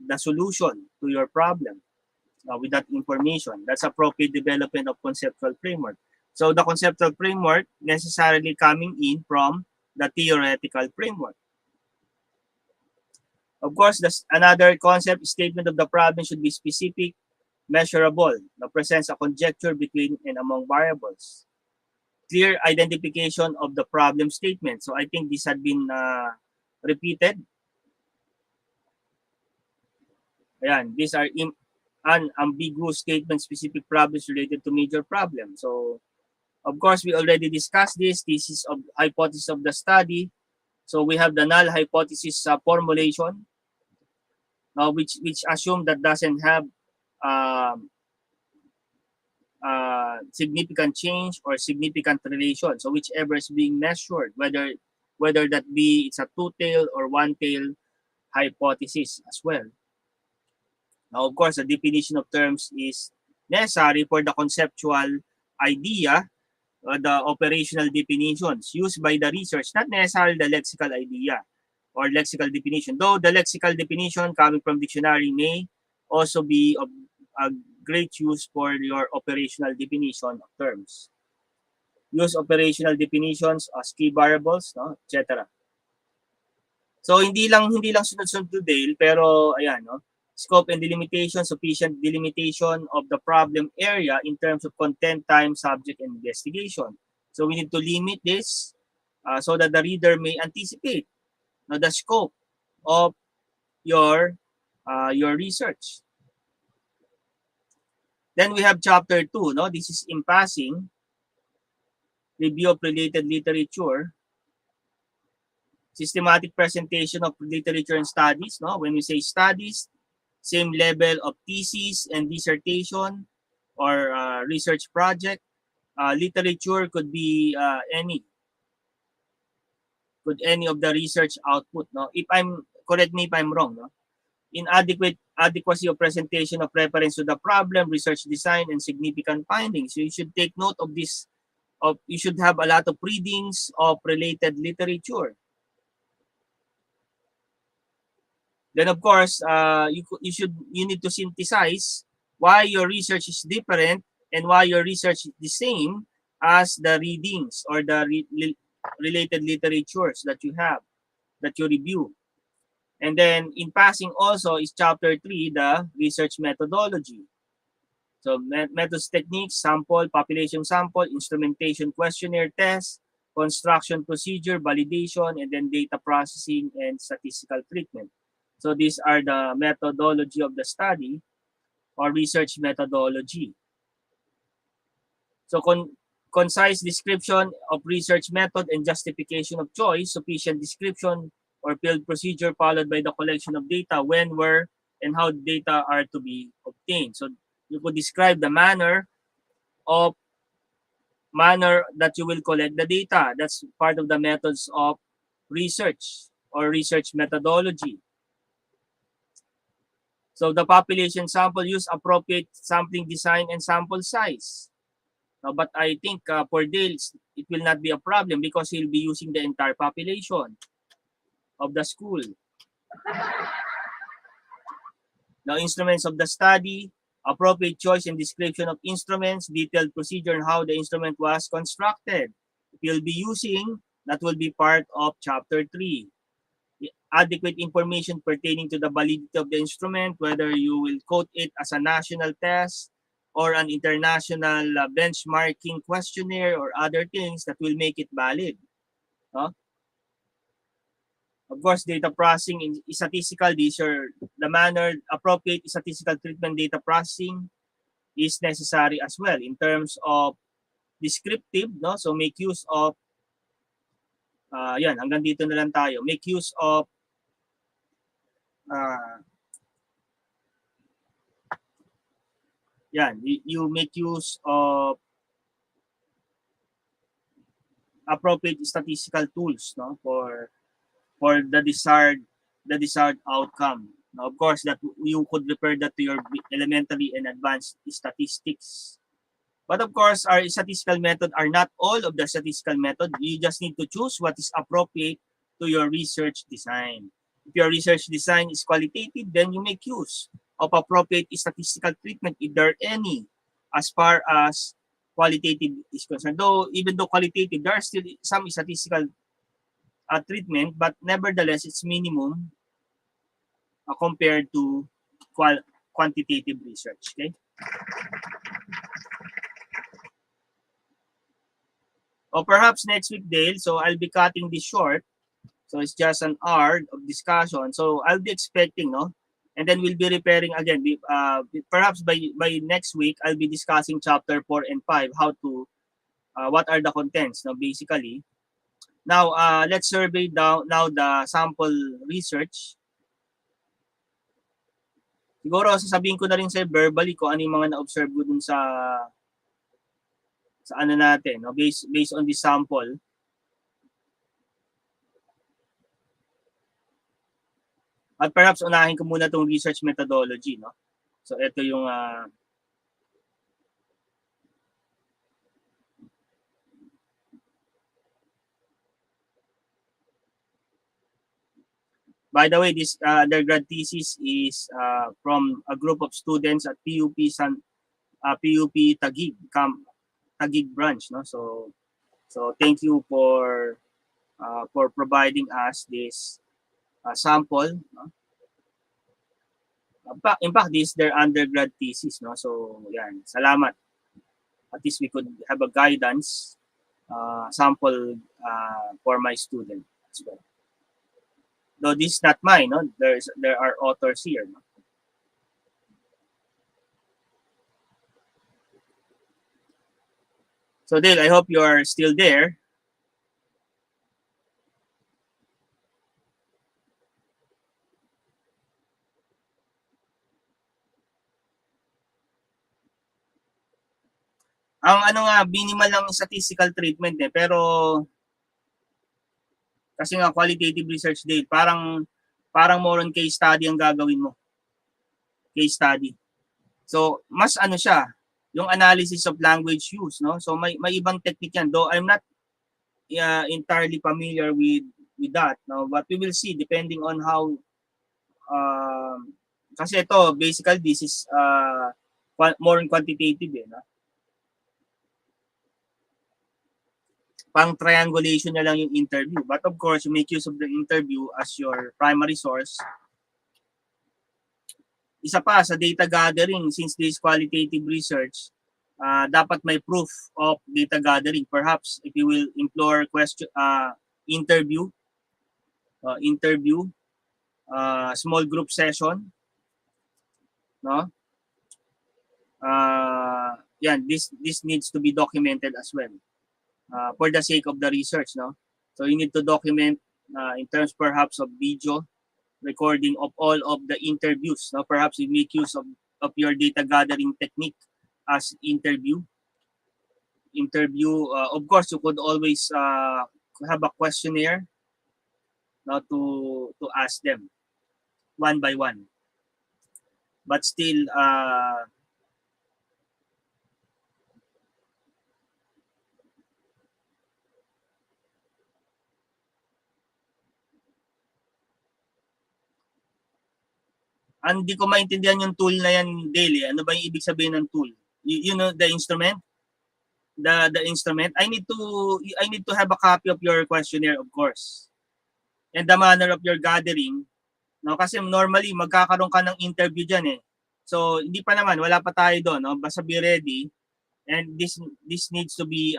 the solution to your problem with that information. That's appropriate development of conceptual framework. So the conceptual framework necessarily coming in from the theoretical framework. Of course, another concept statement of the problem should be specific, measurable, that presents a conjecture between and among variables. Clear identification of the problem statement. So I think this had been repeated. Ayan, these are unambiguous statements, specific problems related to major problems. So of course, we already discussed this. This is of hypothesis of the study. So we have the null hypothesis formulation, which assume that doesn't have significant change or significant relation. So whichever is being measured, whether that be it's a two-tailed or one-tailed hypothesis as well. Now, of course, the definition of terms is necessary for the conceptual idea, the operational definitions used by the research, not necessarily the lexical idea or lexical definition. Though the lexical definition coming from dictionary may also be of great use for your operational definition of terms. Use operational definitions as key variables, no, etc. So hindi lang sunod-sunod to Dale, pero ayan, no, scope and delimitation, sufficient delimitation of the problem area in terms of content, time, subject, and investigation. So we need to limit this so that the reader may anticipate the scope of your research. Then we have chapter 2, no? This is in passing, review of related literature, systematic presentation of literature and studies, no? When we say studies, same level of thesis and dissertation or research project. Literature could be any of the research output. No, if I'm correct me if I'm wrong. No, inadequate adequacy of presentation of reference to the problem, research design, and significant findings. So you should take note of this. You should have a lot of readings of related literature. Then of course, you need to synthesize why your research is different and why your research is the same as the readings or the related literatures that you have, that you review. And then in passing also is chapter 3, the research methodology. So methods, techniques, sample, population sample, instrumentation, questionnaire, test, construction procedure, validation, and then data processing and statistical treatment. So these are the methodology of the study or research methodology. So concise description of research method and justification of choice, sufficient description or field procedure followed by the collection of data, when, where, and how data are to be obtained. So you could describe the manner that you will collect the data. That's part of the methods of research or research methodology. So the population sample, use appropriate sampling design and sample size. But I think for Dale, it will not be a problem because he'll be using the entire population of the school. Now, instruments of the study, appropriate choice and description of instruments, detailed procedure on how the instrument was constructed. If you'll be using, that will be part of chapter 3. Adequate information pertaining to the validity of the instrument, whether you will quote it as a national test or an international benchmarking questionnaire or other things that will make it valid. Huh? Of course, data processing in statistical, these are the manner appropriate statistical treatment data processing is necessary as well in terms of descriptive, no? So make use of yan, hanggang dito na lang tayo. Make use of yan, you make use of appropriate statistical tools, no, for the desired outcome. Now, of course, that you could refer that to your elementary and advanced statistics. But of course, our statistical method are not all of the statistical method. You just need to choose what is appropriate to your research design. If your research design is qualitative, then you make use of appropriate statistical treatment if there are any as far as qualitative is concerned. Though, even though qualitative, there are still some statistical treatment, but nevertheless, it's minimum compared to quantitative research. Okay. Or perhaps next week, Dale. So I'll be cutting this short. So it's just an hour of discussion. So I'll be expecting, no? And then we'll be repairing again. Perhaps by next week, I'll be discussing chapter 4 and 5, how to, what are the contents, no, basically. Now, let's survey now the sample research. Siguro sasabihin ko na rin sa verbally ko ano yung mga na-observe ko dun sa ano natin, no? based on the sample. At perhaps unahin ko muna tong research methodology, no? So ito yung by the way, this undergrad thesis is from a group of students at PUP Taguig branch, no? So thank you for providing us this sample, no? In fact, this is their undergrad thesis, no? So yan, salamat. At least we could have a guidance sample for my student as well. Though this is not mine, no? There are authors here, no? So Dale, I hope you are still there. Ang ano nga, minimal lang statistical treatment eh, pero kasi nga qualitative research din, parang more on case study ang gagawin mo. Case study. So, mas ano siya, yung analysis of language use, no? So may ibang technique yan, though I'm not entirely familiar with that, no? But we will see depending on how kasi ito basically this is more on quantitative eh, no? Pang triangulation na lang yung interview. But of course, you make use of the interview as your primary source. Isa pa, sa data gathering, since this qualitative research, dapat may proof of data gathering. Perhaps if you will employ interview, small group session, no? Yan, this needs to be documented as well. For the sake of the research, no? So you need to document in terms perhaps of video recording of all of the interviews, no? Perhaps you make use of your data gathering technique as interview. Of course, you could always have a questionnaire, no, to ask them one by one. But still, hindi ko maintindihan yung tool na yan, Dale. Ano ba yung ibig sabihin ng tool? You know the instrument? The instrument? I need to have a copy of your questionnaire, of course. And the manner of your gathering, no? Kasi normally magkakaroon ka ng interview diyan eh. So hindi pa naman, wala pa tayo doon, no? Basta be ready. And this needs to be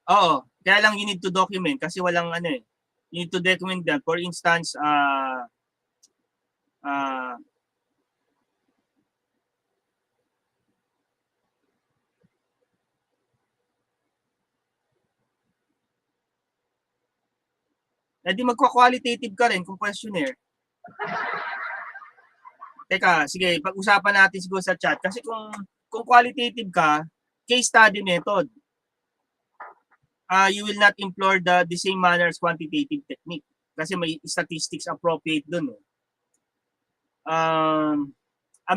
oo, kaya lang you need to document kasi walang ano eh. You need to document that. For instance, di magko-qualitative ka rin kung questionnaire. Teka, sige, pag-usapan natin siguro sa chat. Kasi kung qualitative ka, case study method. You will not employ the same manner as quantitative technique. Kasi may statistics appropriate dun. Ang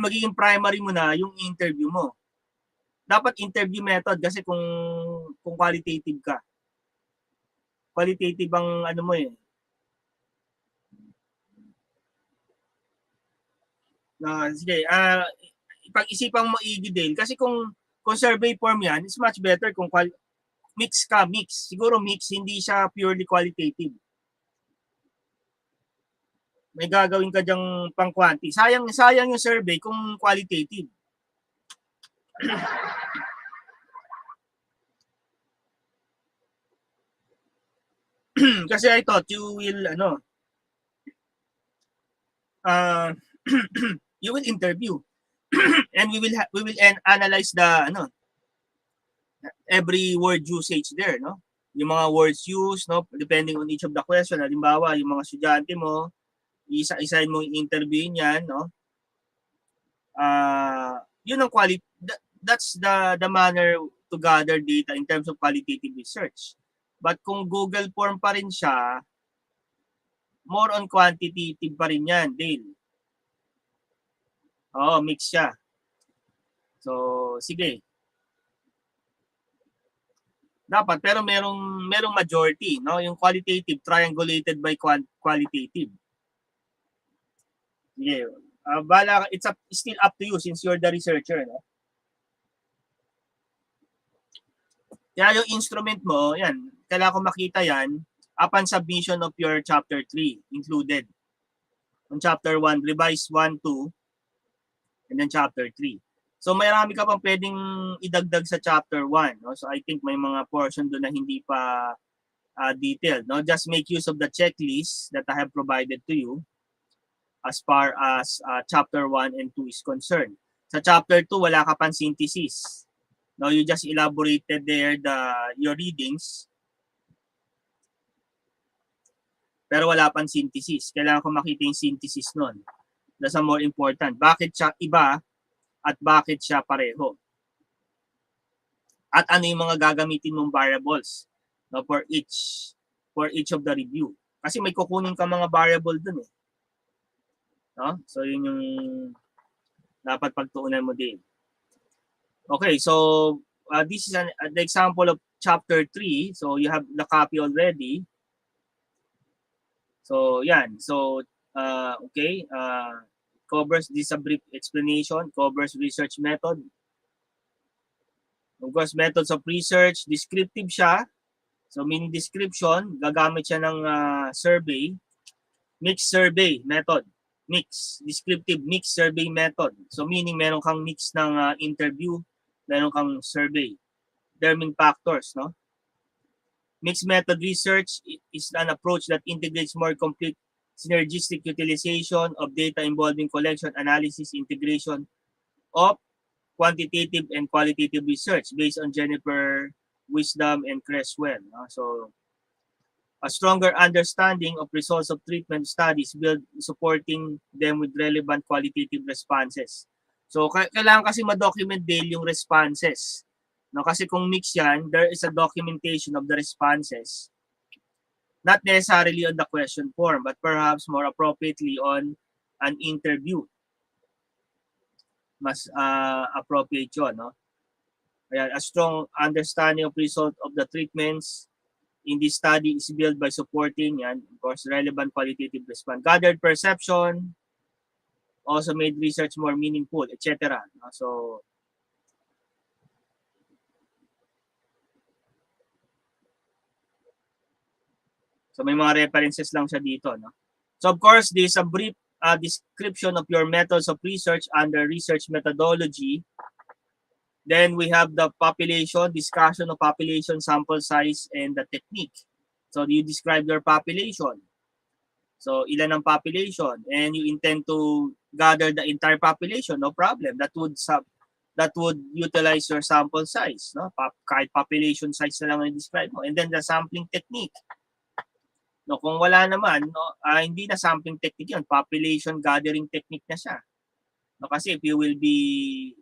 magiging primary mo na yung interview mo. Dapat interview method kasi kung qualitative ka. Qualitative ang ano mo eh. Sige, pag-isipan mo din kasi kung survey form yan, it's much better kung mix. Siguro mix, hindi siya purely qualitative. May gagawin ka dyang pang-quanti. Sayang yung survey kung qualitative. Kasi I thought you will you will interview and we will analyze the every word usage there, no? Yung mga words used, no, depending on each of the question. Halimbawa, yung mga estudyante mo, isa-isahin mo yung interview niyan, no? Yun ang that's the manner to gather data in terms of qualitative research. But kung Google form pa rin siya, more on quantitative pa rin yan, Dale. Oo, mix siya. So, sige. Dapat, pero merong majority, no? Yung qualitative, triangulated by qualitative. Sige. It's still up to you since you're the researcher, no? Kaya yung instrument mo, yan, kailangan ko makita yan upon submission of your chapter 3 included. On chapter 1, revise 1, 2, and then chapter 3. So marami ka pang pwedeng idagdag sa chapter 1. No? So I think may mga portion doon na hindi pa detailed. No? Just make use of the checklist that I have provided to you as far as chapter 1 and 2 is concerned. Sa chapter 2, wala ka pang synthesis. No, you just elaborated there your readings. Pero wala pang synthesis. Kailangan ko makita yung synthesis nun. That's a more important. Bakit siya iba at bakit siya pareho? At ano yung mga gagamitin mong variables, no, for each of the review. Kasi may kukunin ka mga variable dun eh. No? So yun yung dapat pagtuunan mo din. Okay, so this is an example of chapter 3. So you have the copy already. So yan. So okay, covers this a brief explanation, covers research method. Of course, methods of research, descriptive siya. So meaning description, gagamit siya ng survey, mixed survey method. Descriptive mixed survey method. So meaning meron kang mix ng interview, meron kang survey. Determining factors, no? Mixed method research is an approach that integrates more complete synergistic utilization of data involving collection, analysis, integration of quantitative and qualitative research based on Jennifer Wisdom and Creswell. No? So a stronger understanding of results of treatment studies build supporting them with relevant qualitative responses. So kailangan kasi ma-document din yung responses. No, kasi kung mix yan, there is a documentation of the responses. Not necessarily on the question form, but perhaps more appropriately on an interview. Mas appropriate yun, no? Ayan, a strong understanding of result of the treatments in this study is built by supporting, yan, of course, relevant qualitative response. Gathered perception also made research more meaningful, etc. So may mga references lang siya dito, no? So of course, this is a brief description of your methods of research under research methodology. Then we have the population, discussion of population, sample size, and the technique. So you describe your population. So ilan ang population, and you intend to gather the entire population, no problem. That would utilize your sample size, no? Kahit population size na lang ang describe mo. And then the sampling technique. No, kung wala naman, no, hindi na sampling technique 'yon, population gathering technique na siya. No, kasi if you'll be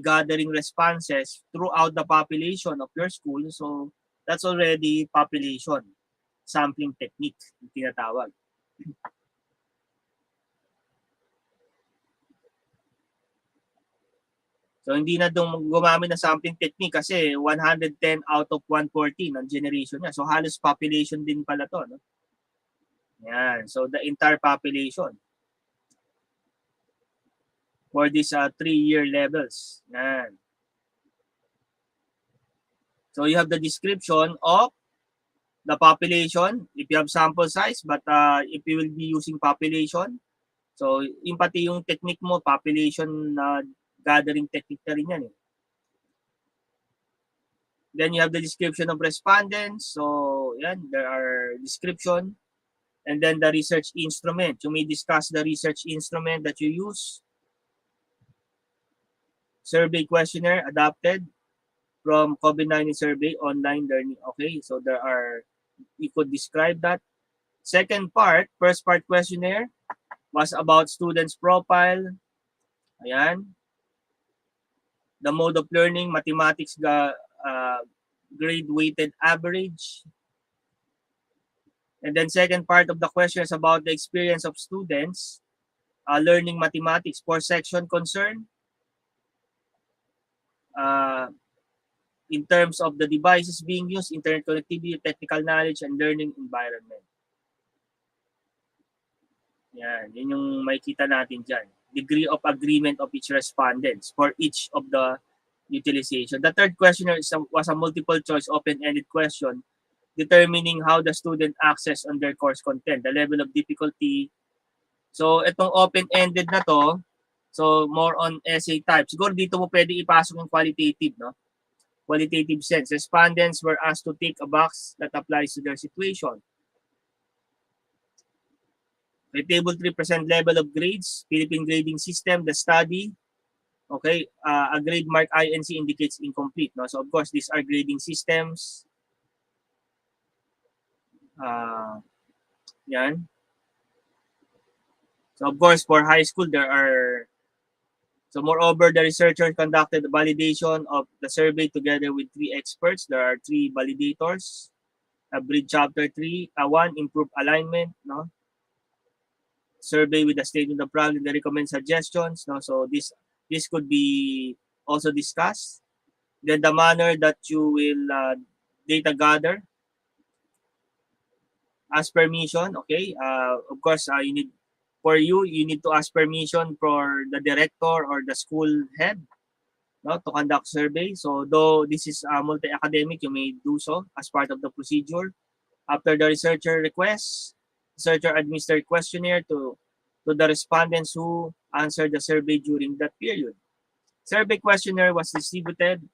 gathering responses throughout the population of your school, so that's already population sampling technique yung tinatawag. So hindi na doon gumamit ng sampling technique kasi 110 out of 114 ang generation niya. So halos population din pala to, no? Yan. So the entire population for these 3-year levels. Yan. So you have the description of the population if you have sample size, but if you will be using population, so yung pati yung technique mo, population gathering technique na rin yan eh. Then you have the description of respondents. So yan, there are description. And then the research instrument. You may discuss the research instrument that you use. Survey questionnaire adapted from COVID-19 survey, online learning. Okay, so you could describe that. Second part, first part questionnaire was about students' profile. Ayan. The mode of learning, mathematics, grade weighted average. And then second part of the question is about the experience of students learning mathematics. For section concern, in terms of the devices being used, internet connectivity, technical knowledge, and learning environment. Yan, yun yung makikita natin dyan. Degree of agreement of each respondents for each of the utilization. The third questionnaire was a multiple choice open-ended question determining how the student access on their course content, the level of difficulty. So itong open-ended na to, so more on essay type. Siguro dito mo pwede ipasok yung qualitative, no? Qualitative sense. Respondents were asked to tick a box that applies to their situation. The table 3 present level of grades, Philippine grading system, the study. Okay, a grade mark INC indicates incomplete. No? So of course, these are grading systems. Yan. So of course, for high school, moreover, the researchers conducted the validation of the survey together with 3 experts. There are 3 validators. Read chapter 1, improve alignment, no? Survey with the statement of problem, they recommend suggestions, no? So this could be also discussed. Then the manner that you will data gather, ask permission, okay? Of course, you need to ask permission for the director or the school head, no, to conduct survey. So though this is multi-academic, you may do so as part of the procedure. After the researcher requests, researcher administered questionnaire to the respondents who answered the survey during that period. Survey questionnaire was distributed.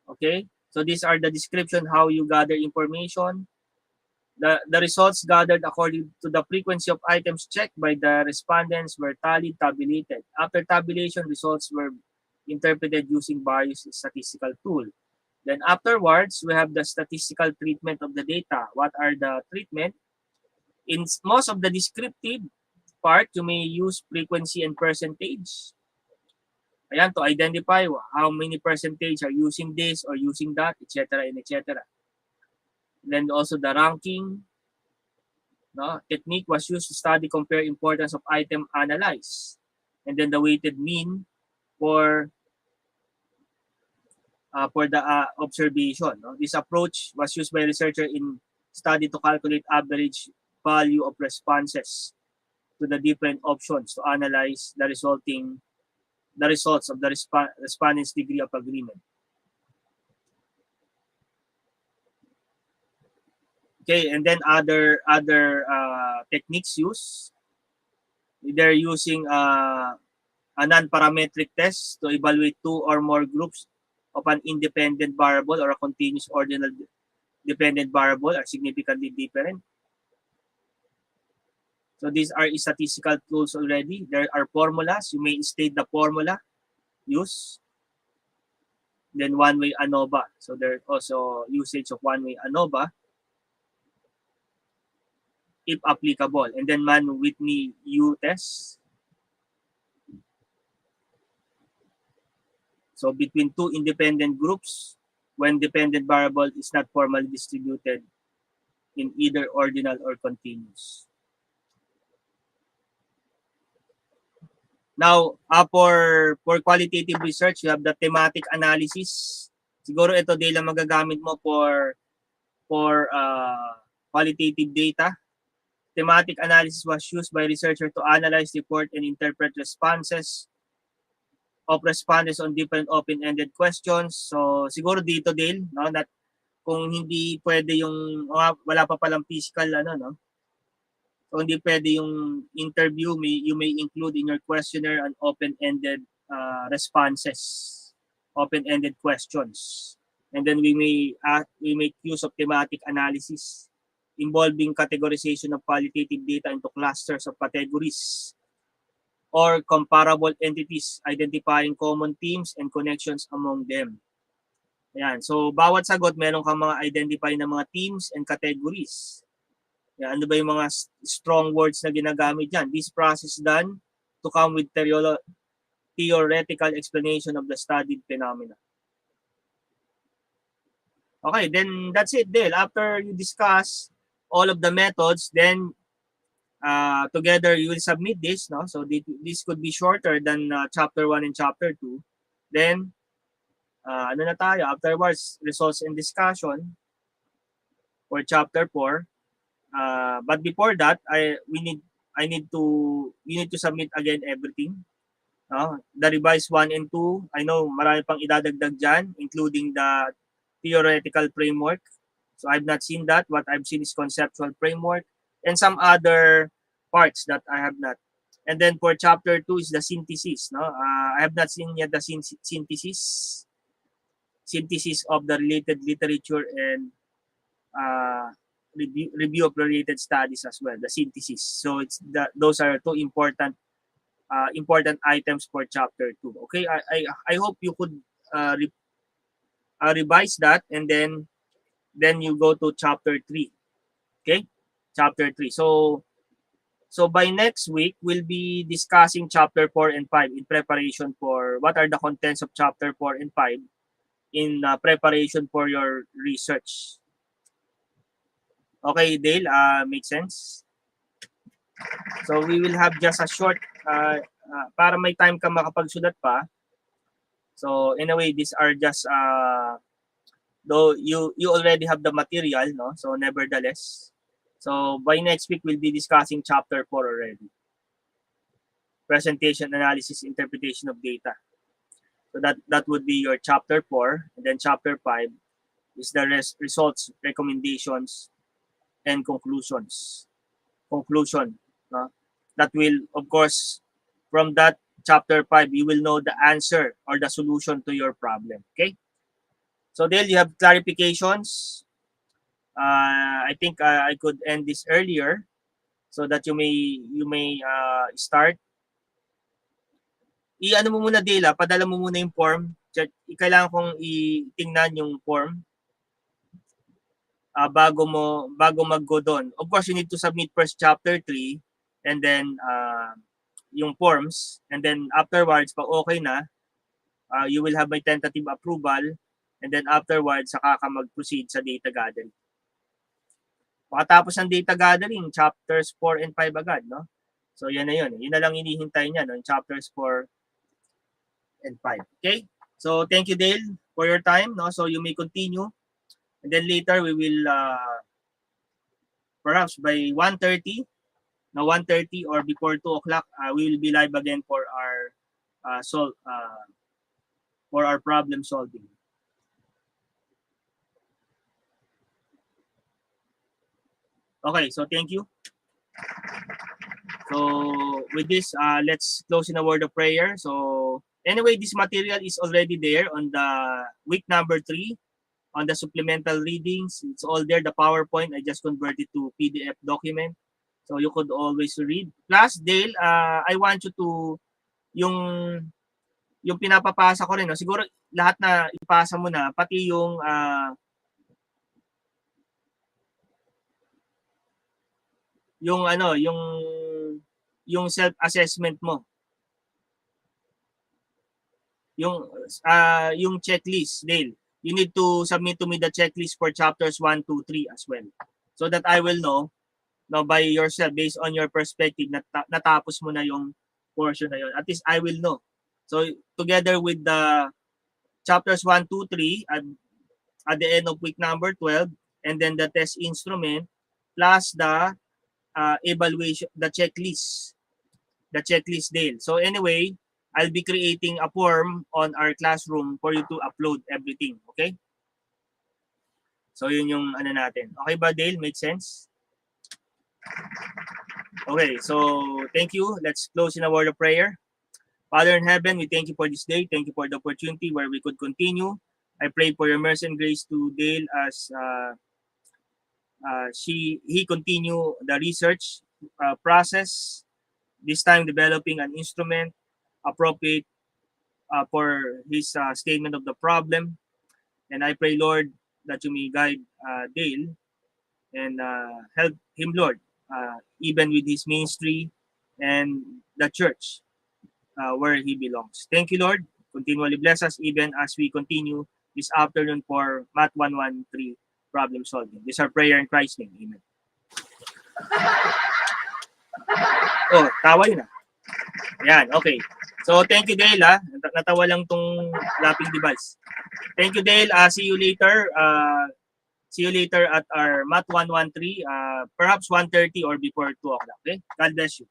Okay, so these are the description how you gather information. The results gathered according to the frequency of items checked by the respondents were tallied, tabulated. After tabulation, results were interpreted using various statistical tools. Then afterwards, we have the statistical treatment of the data. What are the treatment? In most of the descriptive part, you may use frequency and percentage. Ayan, to identify how many percentage are using this or using that, etc. and etc. Then also the ranking, no, technique was used to study compare importance of item analyzed. And then the weighted mean for the observation. No? This approach was used by researcher in study to calculate average value of responses to the different options to analyze the results of the respondents' degree of agreement. Okay, and then other techniques used. They're using a non-parametric test to evaluate 2 or more groups of an independent variable or a continuous ordinal dependent variable are significantly different. So these are statistical tools already. There are formulas. You may state the formula used. Then one-way ANOVA. So there's also usage of one-way ANOVA if applicable. And then Mann-Whitney U test. So between 2 independent groups, when dependent variable is not formally distributed in either ordinal or continuous. Now, for qualitative research, you have the thematic analysis. Siguro ito din lang magagamit mo for qualitative data. Thematic analysis was used by researchers to analyze, report, and interpret responses of respondents on different open-ended questions. So, siguro dito din, no, that kung hindi pwede yung wala pa palang physical no, so hindi pwede yung interview, you may include in your questionnaire an open-ended responses, open-ended questions. And then we make use of thematic analysis involving categorization of qualitative data into clusters of categories or comparable entities, identifying common themes and connections among them. Ayan. So, bawat sagot, meron kang mga identify na mga themes and categories. Yan, ano ba yung mga strong words na ginagamit dyan? This process done to come with theoretical explanation of the studied phenomena. Okay, then that's it, Dale. After you discuss all of the methods, then together you will submit this, no? So this could be shorter than chapter 1 and chapter 2. Then ano na tayo, afterwards results and discussion for chapter 4. But before that, you need to submit again everything. The revised 1 and 2, I know marami pang idadagdag dyan, including the theoretical framework. So I've not seen that. What I've seen is conceptual framework and some other parts that I have not. And then for chapter 2 is the synthesis. No, I have not seen yet the synthesis of the related literature and review of related studies as well. The synthesis. So those are 2 important items for chapter 2. Okay, I hope you could revise that, and then you go to chapter 3. Okay, chapter 3. So So by next week, we'll be discussing chapter 4 and 5 in preparation for what are the contents of chapter 4 and 5 in preparation for your research. Okay, Dale, makes sense? So we will have just a short, para may time ka makapagsulat pa. So in a way, these are just, though you already have the material, no? So nevertheless, so by next week, we'll be discussing chapter 4 already. Presentation, analysis, interpretation of data. So that would be your chapter 4, and then chapter 5 is the results, recommendations, and conclusions. Conclusion. No? That will, of course, from that chapter 5, you will know the answer or the solution to your problem. Okay? So Dale, you have clarifications. I think I could end this earlier so that you may start. I-ano mo muna Dale, padala mo muna yung form. Kailangan kong itingnan yung form bago mag-go doon. Of course, you need to submit first chapter 3 and then yung forms, and then afterwards pag okay na, you will have my tentative approval, and then afterwards saka ka mag-proceed sa data gathering. Makatapos ng data gathering, chapters 4 and 5 agad, no? So yan na yun. Yun na lang hinihintay niya, no? Chapters 4 and 5. Okay? So thank you Dale for your time, no? So you may continue, and then later we will perhaps by 1:30, na 1:30 or before 2 o'clock, we will be live again for our problem solving. Okay, so thank you. So with this, let's close in a word of prayer. So anyway, this material is already there on the week number 3, on the supplemental readings. It's all there. The PowerPoint, I just converted to PDF document. So you could always read. Plus, Dale, I want you to, yung pinapapasa ko rin, no? Siguro lahat na ipasa mo na, pati yung self-assessment mo. Yung checklist, Dale. You need to submit to me the checklist for chapters 1, 2, 3 as well. So that I will know by yourself, based on your perspective, natapos mo na yung portion na yun. At least I will know. So together with the chapters 1, 2, 3 at the end of week number 12, and then the test instrument, plus the evaluation, the checklist Dale. So anyway, I'll be creating a form on our classroom for you to upload everything. Okay? So yun yung ano natin. Okay ba Dale? Make sense? Okay, so thank you. Let's close in a word of prayer. Father in heaven, we thank you for this day. Thank you for the opportunity where we could continue. I pray for your mercy and grace to Dale as he continue the research process, this time developing an instrument appropriate for his statement of the problem. And I pray, Lord, that you may guide Dale and help him, Lord, even with his ministry and the church where he belongs. Thank you, Lord. Continually bless us even as we continue this afternoon for MAT181 problem solving. This is our prayer in Christ's name. Amen. Oh, tawa yun ah. Yan, okay. So, thank you, Dale. Natawa lang tong lapping device. Thank you, Dale. See you later. See you later at our MAT113, perhaps 1:30 or before 2 o'clock. Okay? God bless you.